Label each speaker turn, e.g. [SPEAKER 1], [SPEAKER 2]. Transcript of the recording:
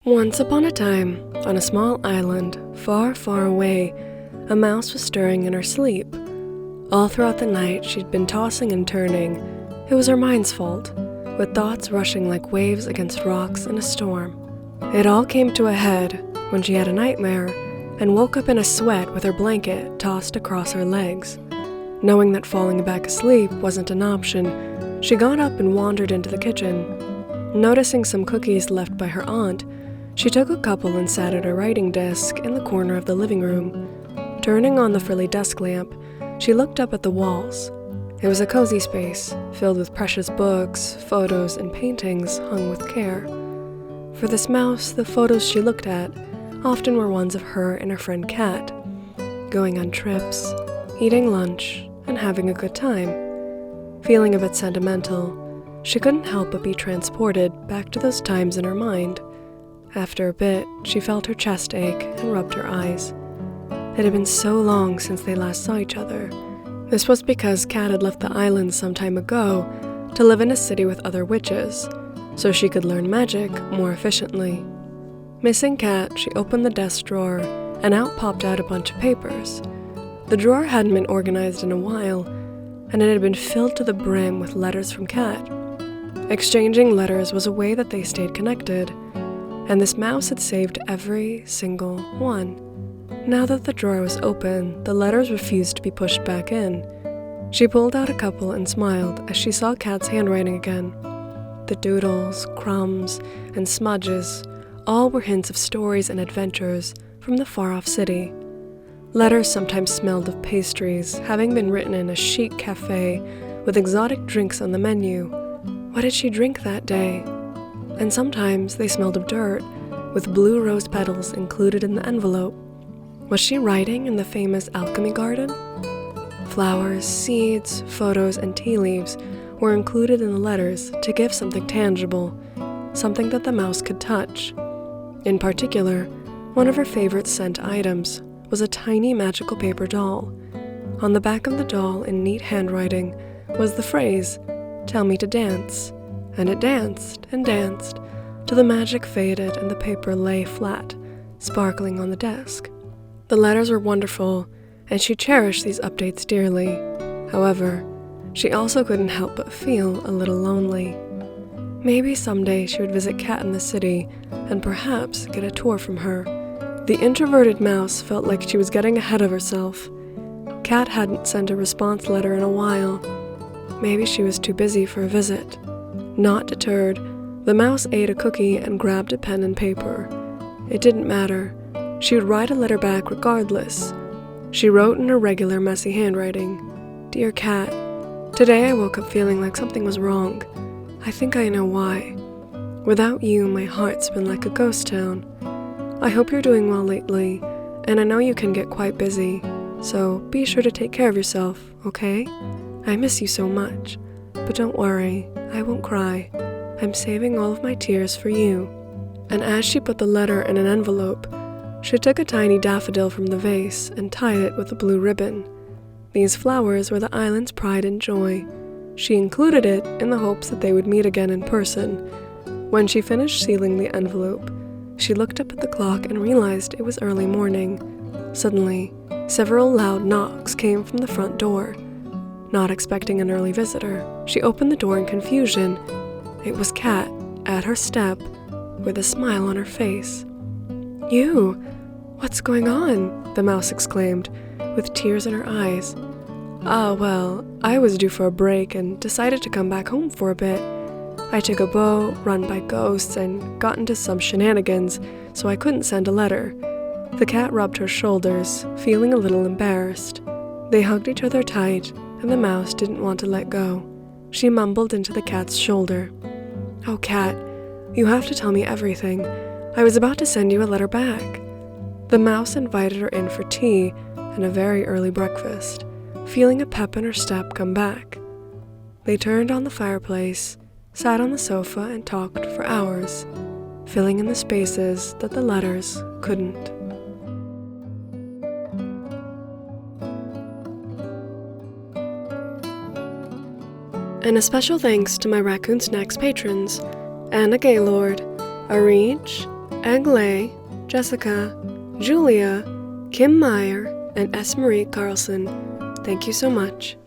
[SPEAKER 1] Once upon a time, on a small island, far, far away, a mouse was stirring in her sleep. All throughout the night, she'd been tossing and turning. It was her mind's fault, with thoughts rushing like waves against rocks in a storm. It all came to a head when she had a nightmare and woke up in a sweat with her blanket tossed across her legs. Knowing that falling back asleep wasn't an option, she got up and wandered into the kitchen. Noticing some cookies left by her aunt, she took a couple and sat at her writing desk in the corner of the living room. Turning on the frilly desk lamp, she looked up at the walls. It was a cozy space, filled with precious books, photos, and paintings hung with care. For this mouse, the photos she looked at often were ones of her and her friend Kat, going on trips, eating lunch, and having a good time. Feeling a bit sentimental, she couldn't help but be transported back to those times in her mind. After a bit, she felt her chest ache and rubbed her eyes. It had been so long since they last saw each other. This was because Kat had left the island some time ago to live in a city with other witches, so she could learn magic more efficiently. Missing Kat, she opened the desk drawer, and out popped out a bunch of papers. The drawer hadn't been organized in a while, and it had been filled to the brim with letters from Kat. Exchanging letters was a way that they stayed connected, and this mouse had saved every single one. Now that the drawer was open, the letters refused to be pushed back in. She pulled out a couple and smiled as she saw Kat's handwriting again. The doodles, crumbs, and smudges all were hints of stories and adventures from the far-off city. Letters sometimes smelled of pastries, having been written in a chic cafe with exotic drinks on the menu. What did she drink that day? And sometimes they smelled of dirt, with blue rose petals included in the envelope. Was she writing in the famous alchemy garden? Flowers, seeds, photos, and tea leaves were included in the letters to give something tangible, something that the mouse could touch. In particular, one of her favorite scent items was a tiny magical paper doll. On the back of the doll, in neat handwriting, was the phrase, "Tell me to dance." And it danced and danced, till the magic faded and the paper lay flat, sparkling on the desk. The letters were wonderful, and she cherished these updates dearly. However, she also couldn't help but feel a little lonely. Maybe someday she would visit Kat in the city, and perhaps get a tour from her. The introverted mouse felt like she was getting ahead of herself. Kat hadn't sent a response letter in a while. Maybe she was too busy for a visit. Not deterred, the mouse ate a cookie and grabbed a pen and paper. It didn't matter. She would write a letter back regardless. She wrote in her regular messy handwriting, "Dear Kat, today I woke up feeling like something was wrong. I think I know why. Without you, my heart's been like a ghost town. I hope you're doing well lately, and I know you can get quite busy, so be sure to take care of yourself, okay? I miss you so much. But don't worry, I won't cry. I'm saving all of my tears for you." And as she put the letter in an envelope, she took a tiny daffodil from the vase and tied it with a blue ribbon. These flowers were the island's pride and joy. She included it in the hopes that they would meet again in person. When she finished sealing the envelope, she looked up at the clock and realized it was early morning. Suddenly, several loud knocks came from the front door. Not expecting an early visitor, she opened the door in confusion. It was Kat, at her step, with a smile on her face. "You? What's going on?" the mouse exclaimed, with tears in her eyes. Well, I was due for a break and decided to come back home for a bit. I took a boat, run by ghosts, and got into some shenanigans, so I couldn't send a letter." The cat rubbed her shoulders, feeling a little embarrassed. They hugged each other tight, and the mouse didn't want to let go. She mumbled into the cat's shoulder, "Oh, Cat, you have to tell me everything. I was about to send you a letter back." The mouse invited her in for tea and a very early breakfast, feeling a pep in her step come back. They turned on the fireplace, sat on the sofa, and talked for hours, filling in the spaces that the letters couldn't. And a special thanks to my Raccoon Snacks patrons, Anna Gaylord, Arij, Eglay, Jessica, Julia, Kim Meyer, and S. Marie Carlson. Thank you so much.